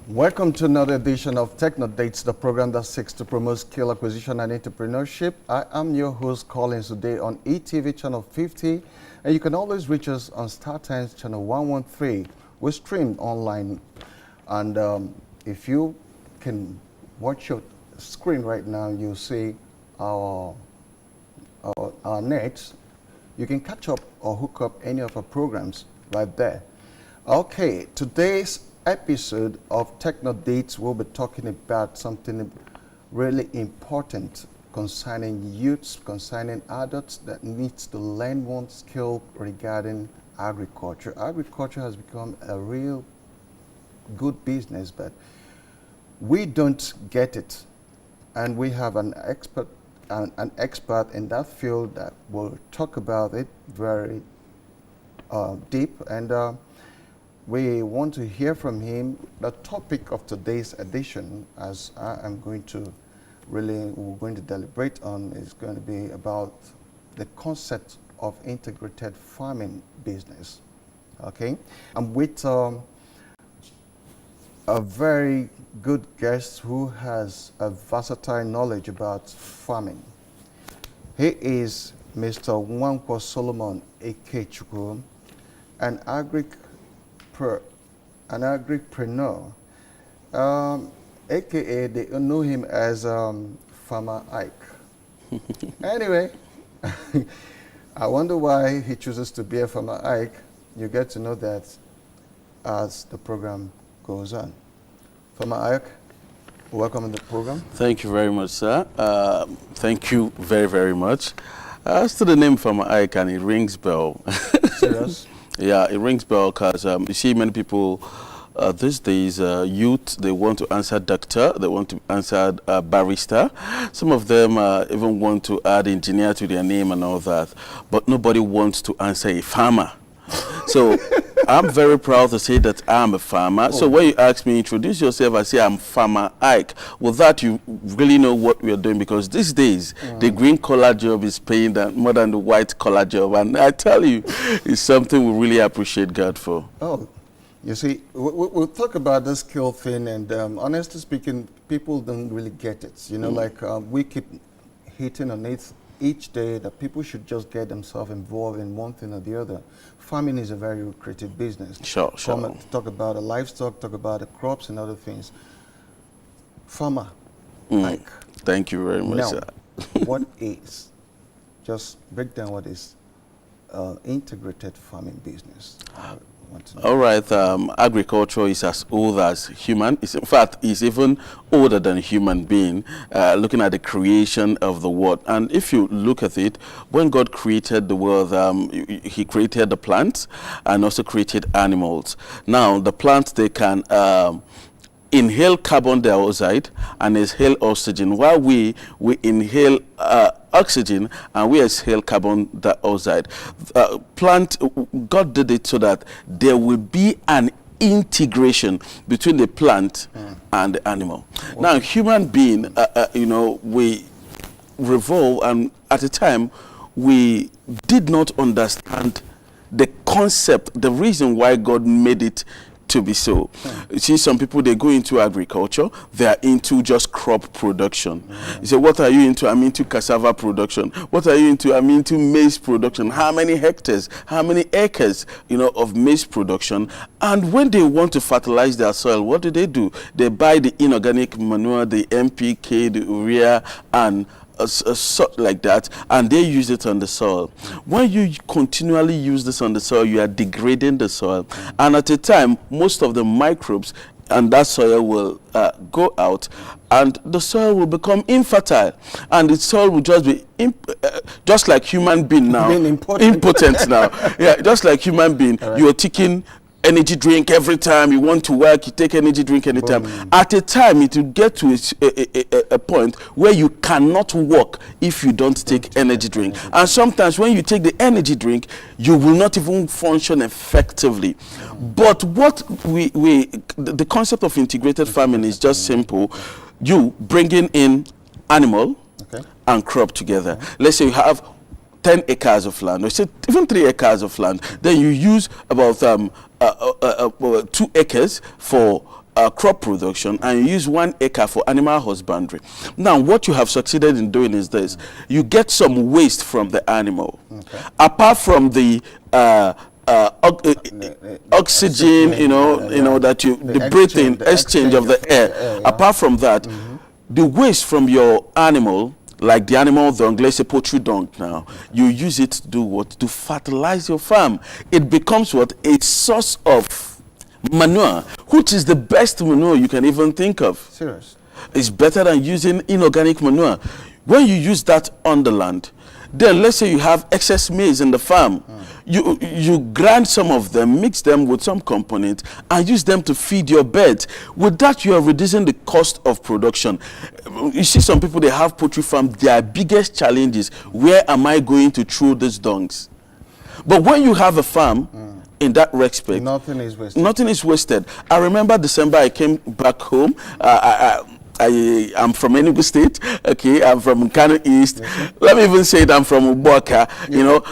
Welcome to another edition of Techno Dates, the program that seeks to promote skill acquisition and entrepreneurship. I am your host, Collins, today on ETV channel 50, and you can always reach us on StarTimes channel 113. We're streamed online, and if you can watch your screen right now, you'll see our nets. You can catch up or hook up any of our programs right there. Okay, today's episode of Techno Dates, we'll be talking about something really important concerning youths, concerning adults that needs to learn one skill regarding agriculture. Agriculture has become a real good business, but we don't get it. And we have an expert in that field that will talk about it very deep, and we want to hear from him. The topic of today's edition, as I am going to we're going to deliberate on, is going to be about the concept of integrated farming business. Okay, I'm with a very good guest who has a versatile knowledge about farming. He is Mr. Nwankwo Solomon Ikechukwu, an agripreneur, aka they know him as Farmer Ike. Anyway, I wonder why he chooses to be a Farmer Ike. You get to know that as the program goes on. Farmer Ike, welcome to the program. Thank you very much, sir. Thank you very, very much. As to the name Farmer Ike, and it rings bell. Serious? Yeah, it rings bell because you see many people these days, youth, they want to answer doctor, they want to answer barrister. Some of them even want to add engineer to their name and all that, but nobody wants to answer a farmer. So I'm very proud to say that I'm a farmer. So when you ask me, introduce yourself, I say I'm Farmer Ike. With that, you really know what we are doing, because these days, the green collar job is paying more than the white collar job. And I tell you, it's something we really appreciate God for. Oh, you see, we'll talk about this skill thing, and honestly speaking, people don't really get it. You know, like we keep hitting on it each day that people should just get themselves involved in one thing or the other. Farming is a very lucrative business. Sure. Come and talk about the livestock, talk about the crops and other things. Farmer, Ike. Thank you very much, now, sir. what is, just break down what is integrated farming business. All right, agriculture is as old as human. In fact, it's even older than human being, looking at the creation of the world. And if you look at it, when God created the world, he created the plants and also created animals. Now, the plants, they can inhale carbon dioxide and exhale oxygen, while we inhale oxygen and we exhale carbon dioxide. God did it so that there will be an integration between the plant and the animal. Okay. Now, human being, we revolve, and at the time we did not understand the concept, the reason why God made it to be so. You see, some people, they go into agriculture, they are into just crop production. You say, what are you into? I'm into cassava production. What are you into? I'm into maize production. How many hectares, how many acres, of maize production? And when they want to fertilize their soil, what do? They buy the inorganic manure, the NPK, the urea, and like that, and they use it on the soil. When you continually use this on the soil, you are degrading the soil, and at a time, most of the microbes and that soil will go out, and the soil will become infertile, and the soil will just be just like human being now, impotent now. Yeah, just like human being, right. You are taking energy drink every time you want to work, you take energy drink anytime. At a time, it will get to a point where you cannot work if you don't take energy drink. And sometimes when you take the energy drink, you will not even function effectively. But what the concept of integrated farming is just simple. You bringing in animal and crop together. Let's say you have 10 acres of land, or say even 3 acres of land, then you use about 2 acres for crop production and you use 1 acre for animal husbandry. Now, what you have succeeded in doing is this: you get some waste from the animal, apart from the oxygen, that the breathing, exchange of the air. Apart from that, the waste from your animal, like the animal dung, let's say poultry dung now, you use it to do what? To fertilize your farm. It becomes what? A source of manure, which is the best manure you can even think of. Serious. It's better than using inorganic manure. When you use that on the land, then let's say you have excess maize in the farm. You grind some of them, mix them with some component, and use them to feed your birds. With that, you are reducing the cost of production. You see some people, they have poultry farm. Their biggest challenge is, where am I going to throw these dungs? But when you have a farm, in that respect, nothing is wasted. Nothing is wasted. I remember December, I came back home. I'm from Enugu State, okay, I'm from Kano East. Yes, let me even say that I'm from Uboka.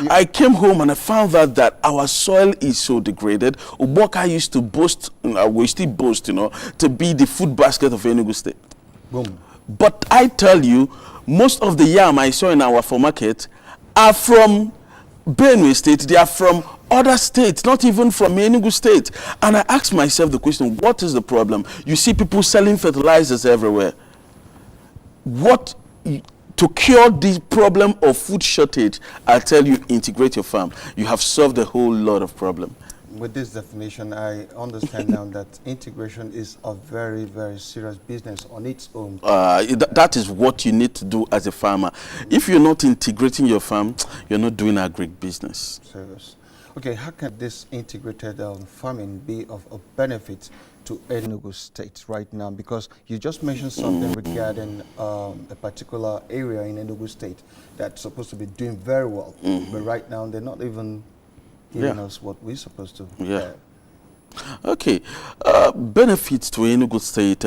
I came home and I found out that our soil is so degraded. Uboka used to boast, we still boast, to be the food basket of Enugu State. Boom. But I tell you, most of the yam I saw in our farm market are from Benue State. They are from other states, not even from Enugu State. And I asked myself the question, what is the problem? You see people selling fertilizers everywhere. To cure the problem of food shortage, I tell you, integrate your farm. You have solved a whole lot of problem. With this definition, I understand now that integration is a very, very serious business on its own. That is what you need to do as a farmer. If you're not integrating your farm, you're not doing agric business. Serious. Okay, how can this integrated farming be of benefit to Enugu State right now? Because you just mentioned something regarding a particular area in Enugu State that's supposed to be doing very well, but right now they're not even giving us what we're supposed to. Okay, benefits to Enugu State.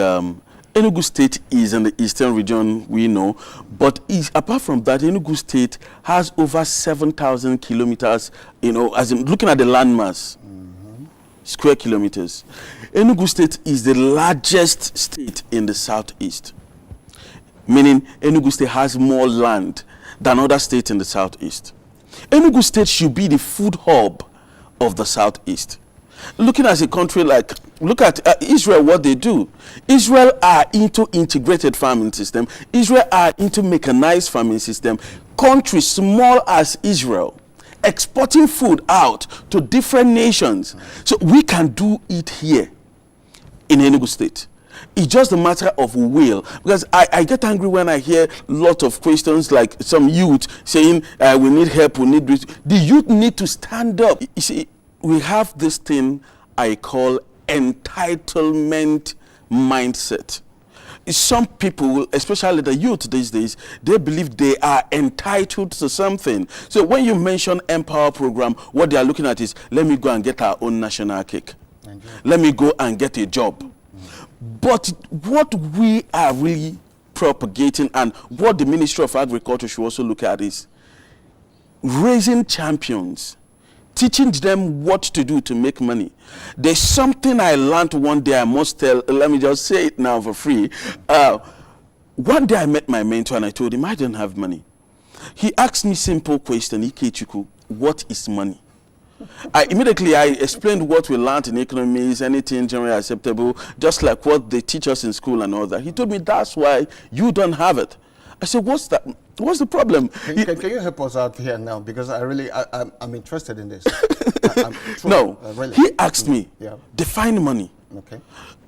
Enugu State is in the eastern region, we know, but apart from that, Enugu State has over 7,000 kilometers, as in looking at the landmass, square kilometers. Enugu State is the largest state in the southeast, meaning Enugu State has more land than other states in the southeast. Enugu State should be the food hub of the southeast. Looking at a country like, look at Israel, what they do. Israel are into integrated farming system. Israel are into mechanized farming system. Countries small as Israel, exporting food out to different nations. So we can do it here in Enugu State. It's just a matter of will. Because I get angry when I hear a lot of questions like some youth saying, we need help, we need this. The youth need to stand up. You see, we have this thing I call entitlement mindset. Some people, especially the youth these days, they believe they are entitled to something. So when you mention Empower program, what they are looking at is, let me go and get our own national cake. Let me go and get a job. But what we are really propagating, and what the Ministry of Agriculture should also look at, is raising champions, teaching them what to do to make money. There's something I learned one day, I must tell, let me just say it now for free. One day I met my mentor and I told him I didn't have money. He asked me simple question, IYKE, what is money? I explained what we learned in economics, anything generally acceptable, just like what they teach us in school and all that. He told me, that's why you don't have it. I said, what's that? What's the problem? Can you help us out here now? Because I'm interested in this. Really. He asked me, define money. Okay.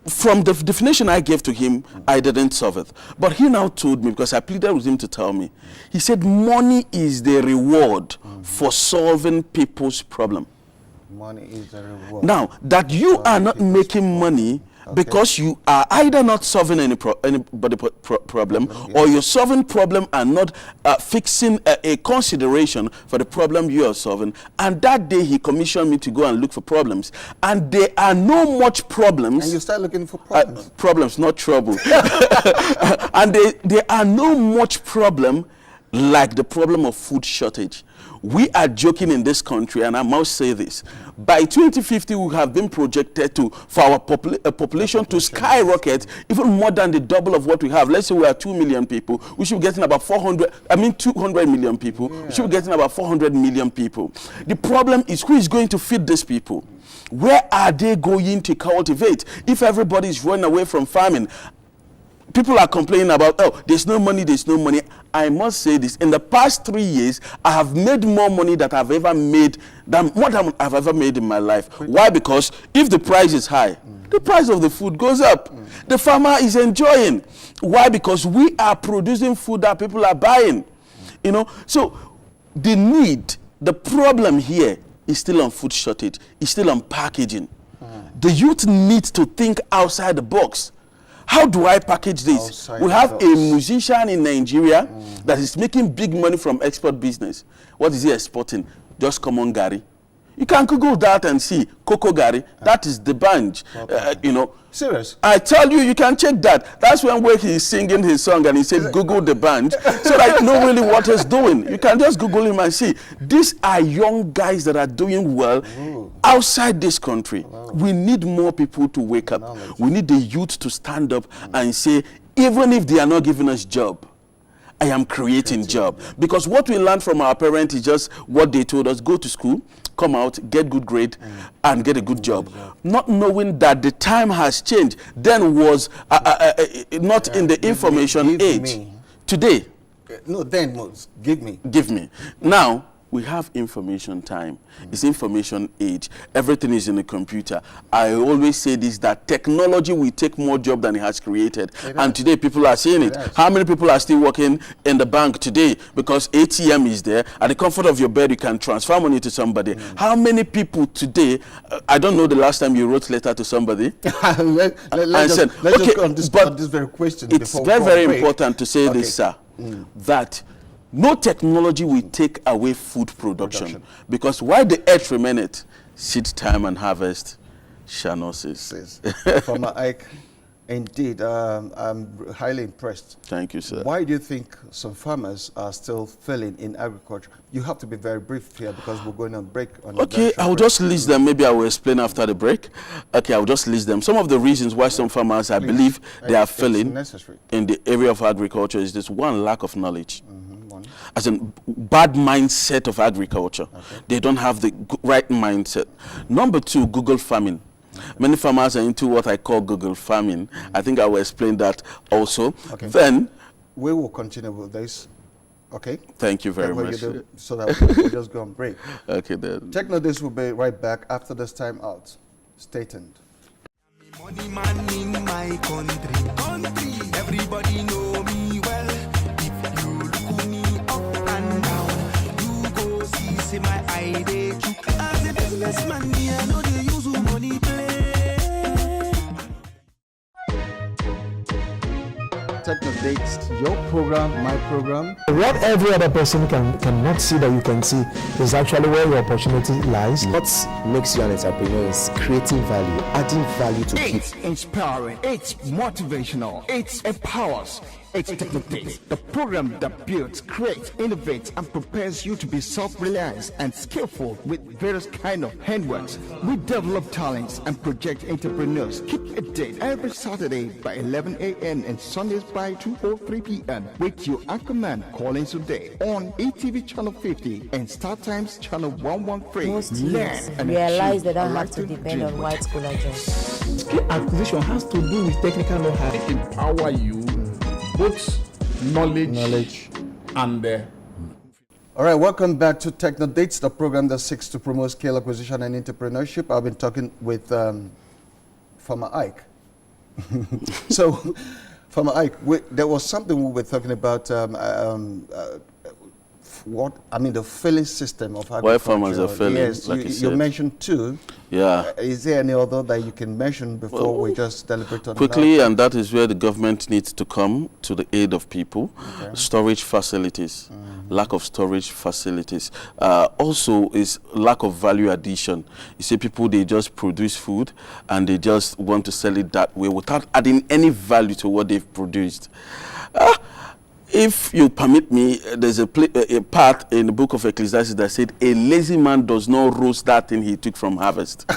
From the definition I gave to him, I didn't solve it. But he now told me, because I pleaded with him to tell me, he said, money is the reward for solving people's problem. Money is the reward. Now, that you are not making money because you are either not solving anybody problem, or you're solving problem and not fixing a consideration for the problem you are solving. And that day he commissioned me to go and look for problems. And there are no much problems. And you start looking for problems. Problems, not trouble. And there are no much problem like the problem of food shortage. We are joking in this country, and I must say this. By 2050, we have been projected for our population to skyrocket even more than the double of what we have. Let's say we are 2 million people. We should be getting about 200 million people. Yeah. We should be getting about 400 million people. The problem is, who is going to feed these people? Where are they going to cultivate? If everybody is running away from farming, people are complaining about, oh, there's no money, there's no money. I must say this, in the past 3 years, I have made more money than I've ever made, more than I've ever made in my life. Why? Because if the price is high, the price of the food goes up. The farmer is enjoying. Why? Because we are producing food that people are buying. You know, so the problem here is still on food shortage, is still on packaging. The youth need to think outside the box. How do I package this? We have a musician in Nigeria that is making big money from export business. What is he exporting? Just common Gary. You can Google that and see Coco Gary. That is the bunch. You know. Serious? I tell you, you can check that. That's when he's singing his song and he said, Google the band. So that you know really what he's doing. You can just Google him and see. These are young guys that are doing well outside this country. We need more people to wake up. We need the youth to stand up and say, even if they are not giving us job, I am creating job. Because what we learned from our parents is just what they told us: go to school, come out, get good grade, and get a good job. Not knowing that the time has changed. Then was not in the information age. Today. No, then was give me. Give me. Now, we have information time. It's information age. Everything is in the computer. I always say this, that technology will take more job than it has created. And today people are seeing it. How many people are still working in the bank today? Because ATM is there. At the comfort of your bed, you can transfer money to somebody. How many people today, I don't know the last time you wrote letter to somebody. let's just go on this very question. It's very important to say this, sir, that no technology will take away food production. Because while the earth remaineth, seed time and harvest shall not cease. Farmer IYKE, indeed, I'm highly impressed. Thank you, sir. Why do you think some farmers are still failing in agriculture? You have to be very brief here because we're going on break. Okay, I'll just list them. Maybe I will explain after the break. Okay, I'll just list them. Some of the reasons why some farmers, I believe, they are failing in the area of agriculture is this: one, lack of knowledge. As a bad mindset of agriculture. They don't have the right mindset. Number two, Google farming. Many farmers are into what I call Google farming. I think I will explain that also. Then we will continue with this. Okay. Thank you very much. So that we'll just go on break. Okay then. Techno Days will be right back after this time out. Stay tuned. Money man in my country. Everybody know me well. If you look me up and down, you go see my ID. As a businessman, me I know they use money play. Techno Dates, your program, my program. What every other person cannot see that you can see is actually where your opportunity lies. What makes you an entrepreneur is creating value, adding value to people. It's inspiring, it's motivational, it empowers. It's Technodates, the program that builds, creates, innovates, and prepares you to be self-reliant and skillful with various kind of handworks. We develop talents and project entrepreneurs. Keep a date every Saturday by 11 a.m. and Sundays by 2:03 p.m. with your anchorman calling today on ETV channel 50 and Star Times channel 113. Most youths realize they don't have to depend on white collar jobs. Skill acquisition has to do with technical know-how. It empower you. Both knowledge and all right, welcome back to Techno Dates, the program that seeks to promote skill acquisition and entrepreneurship. I've been talking with Farmer IYKE. So, Farmer IYKE, there was something we were talking about. The filling system of agriculture. Why farmers are failing? Yes, like you mentioned two. Yeah. Is there any other that you can mention before we just deliberate on quickly? that? And that is where the government needs to come to the aid of people. Storage facilities, lack of storage facilities. Also is lack of value addition. You see, people, they just produce food and they just want to sell it that way without adding any value to what they've produced. if you permit me, there's a part in the book of Ecclesiastes that said, a lazy man does not roast that thing he took from harvest.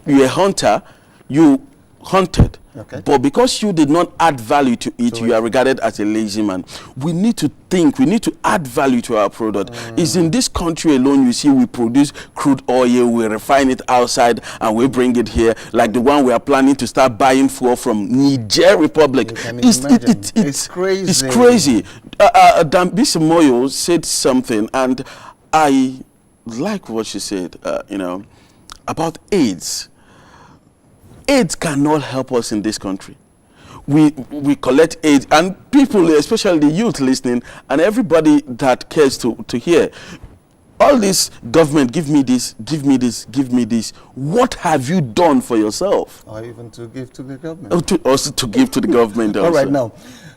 You're a hunter, you hunted. Okay. But because you did not add value to it, you are regarded as a lazy man. We need to think, we need to add value to our product. It's in this country alone, you see, we produce crude oil, we refine it outside, and we bring it here, like the one we are planning to start buying fuel from Niger Republic. It's crazy. It's crazy. Dambisa Moyo said something, and I like what she said, about AIDS. AIDS cannot help us in this country. We collect AIDS, and people, especially the youth listening, and everybody that cares to hear, all this government, give me this, give me this, give me this. What have you done for yourself? Or even to give to the government. Also to give to the government also. All right, now,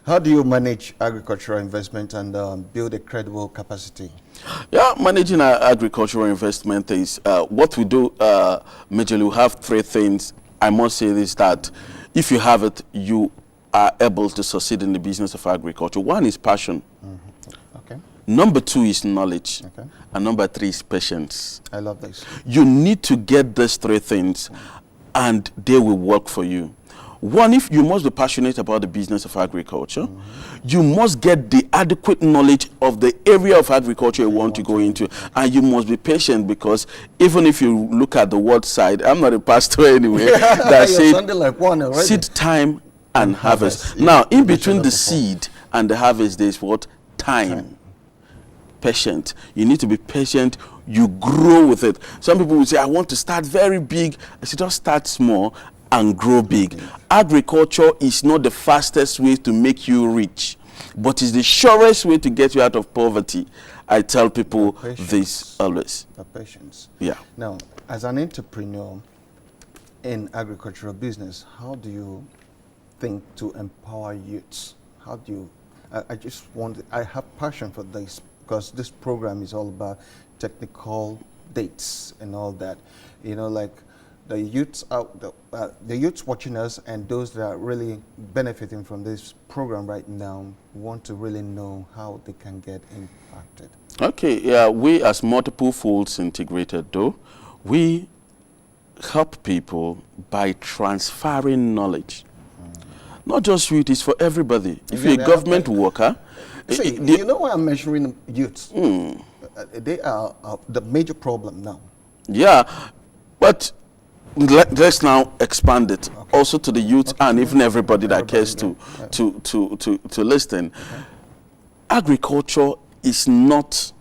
how do you manage agricultural investment and build a credible capacity? Yeah, managing our agricultural investment is what we do. Majorly, we have three things. I must say this, that if you have it, you are able to succeed in the business of agriculture. One is passion. Okay. Number two is knowledge. Okay. And number three is patience. I love this. You need to get these three things, and they will work for you. One, if you must be passionate about the business of agriculture, you must get the adequate knowledge of the area of agriculture you want to go into, and you must be patient, because even if you look at the word side, I'm not a pastor anyway, that said like one already. seed time and harvest. Yeah. Now, in between the seed and the harvest, there's what? Time. Patient. You need to be patient. You grow with it. Some people will say, I want to start very big. I say, just start small and grow big. Agriculture is not the fastest way to make you rich, but it's the surest way to get you out of poverty. I tell people this always. Patience. Yeah. Now, as an entrepreneur in agricultural business, how do you think to empower youths? How do you, I have passion for this, because this program is all about technical dates and all that. Like, the youths out, the youths watching us and those that are really benefiting from this program right now want to really know how they can get impacted. Okay, yeah, we as Multiple Folds Integrated, though, we help people by transferring knowledge. Not just youth, it's for everybody. If you're a government worker, see, you know why I'm measuring youths? They are the major problem now. Yeah, but let's now expand it also to the youth and even everybody that cares to listen. Agriculture is not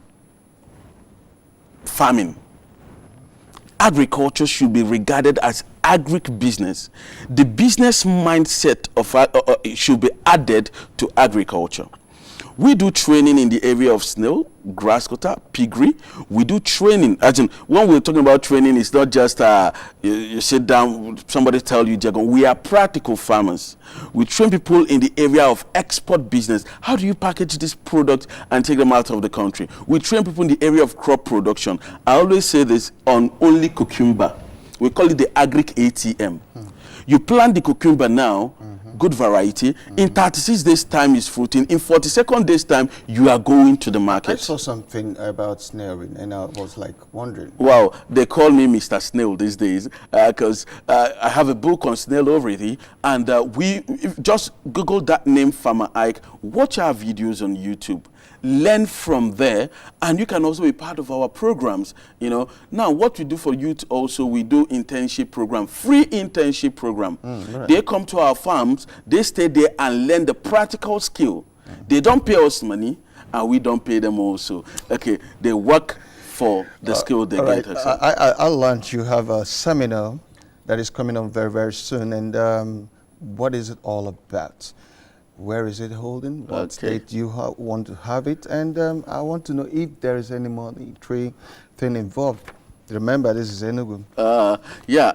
farming. Agriculture should be regarded as agribusiness. The business mindset of should be added to agriculture. We do training in the area of snail, grass cutter, piggery. We do training. As in, when we're talking about training, it's not just you sit down, somebody tell you, we are practical farmers. We train people in the area of export business. How do you package this product and take them out of the country? We train people in the area of crop production. I always say this on only cucumber. We call it the agric ATM. You plant the cucumber now, good variety. In 36 days time is fruiting. In 42nd days time, you are going to the market. I saw something about snaring and I was like wondering. Wow, they call me Mr. Snail these days because I have a book on snail already, and just Google that name, Farmer IYKE, watch our videos on YouTube. Learn from there, and you can also be part of our programs. Now what we do for youth also, we do internship program, free internship program. Right. They come to our farms, they stay there and learn the practical skill. They don't pay us money, and we don't pay them also. Okay, they work for the skill they get. I'll launch. You have a seminar that is coming on very, very soon, and what is it all about? Where is it holding? What state you want to have it? And I want to know if there is any monetary thing involved. Remember, this is Enugu. Yeah,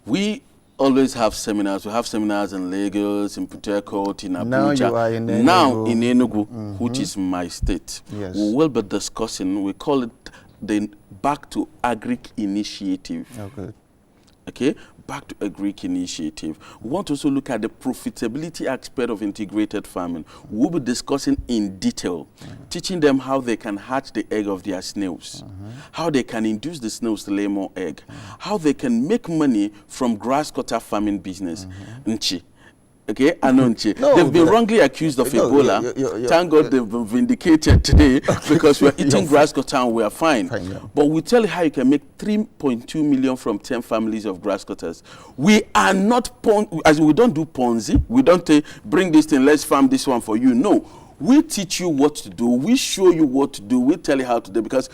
we always have seminars. We have seminars in Lagos, in Port Harcourt, in Abuja. Now you are in Enugu. Now in Enugu, which is my state. Yes. We will be discussing, we call it the Back to Agric Initiative. Oh, good. Okay, back to a Greek initiative. We want to also look at the profitability aspect of integrated farming. We'll be discussing in detail, teaching them how they can hatch the egg of their snails, how they can induce the snails to lay more egg, how they can make money from grass cutter farming business. Nchi. Okay, Anonchi. No, they've been wrongly accused of no, Ebola. Thank God they've been vindicated today because we're eating grass cutter and we're fine. Yeah. But we tell you how you can make 3.2 million from 10 families of grass cutters. We are not, as we don't do Ponzi. We don't say, bring this thing, let's farm this one for you. No, we teach you what to do. We show you what to do. We tell you how to do, because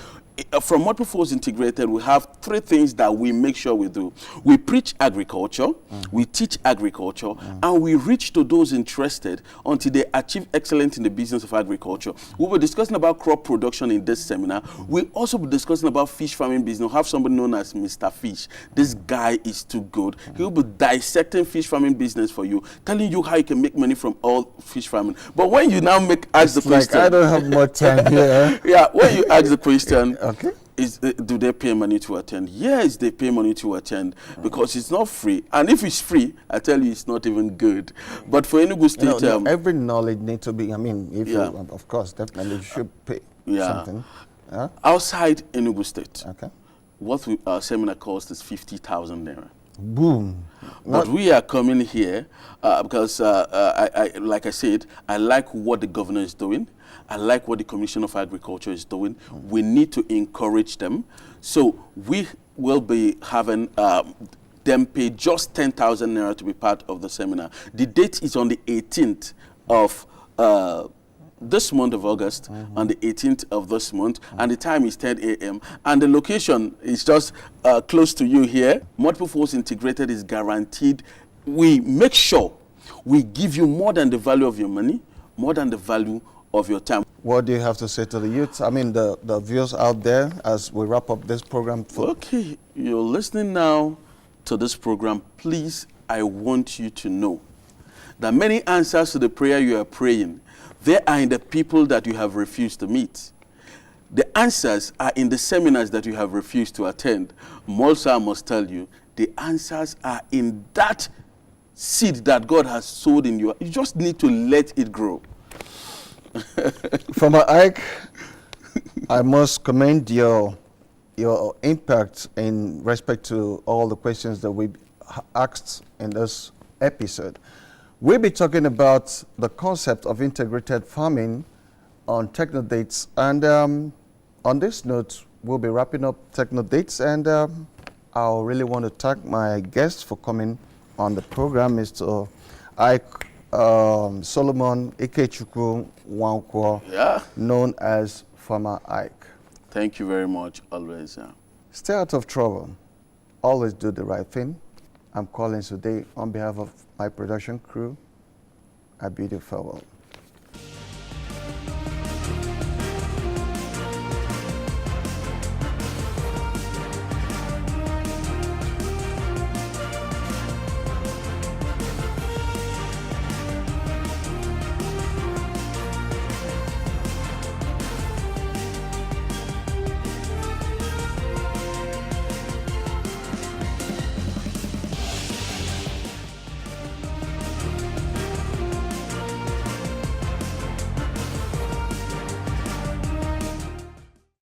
from Multiple Force Integrated, we have 3 things that we make sure we do. We preach agriculture, we teach agriculture, and we reach to those interested until they achieve excellence in the business of agriculture. We were discussing about crop production in this seminar. We'll also be discussing about fish farming business. We'll have somebody known as Mr. Fish. This guy is too good. He'll be dissecting fish farming business for you, telling you how you can make money from all fish farming. But when you now ask the question, I don't have more time here. Yeah, when you ask the question, Okay. Do they pay money to attend? Yes, they pay money to attend because it's not free. And if it's free, I tell you, it's not even good. But for Enugu State... every knowledge needs to be, I mean, if you, of course, definitely you should pay something. Outside Enugu State, what our seminar cost is 50,000 naira. Boom. But we are coming here because, like I said, I like what the governor is doing. I like what the Commission of Agriculture is doing. We need to encourage them. So we will be having them pay just 10,000 naira to be part of the seminar. The date is on the 18th of this month of August, on the 18th of this month, and the time is 10 a.m. And the location is just close to you here. Multiple Force Integrated is guaranteed. We make sure we give you more than the value of your money, more than the value of your time. What do you have to say to the youth? I mean, the viewers out there as we wrap up this program. Okay, you're listening now to this program. Please, I want you to know that many answers to the prayer you are praying, they are in the people that you have refused to meet. The answers are in the seminars that you have refused to attend. Also, I must tell you, the answers are in that seed that God has sowed in you. You just need to let it grow. From IYKE, I must commend your impact in respect to all the questions that we asked in this episode. We'll be talking about the concept of integrated farming on Techno Dates, and on this note, we'll be wrapping up Techno Dates, and I really want to thank my guests for coming on the program, Mr. IYKE Solomon Ikechukwu Nwankwo, known as Farmer IYKE. Thank you very much, always. Stay out of trouble. Always do the right thing. I'm calling today on behalf of my production crew. I bid you farewell.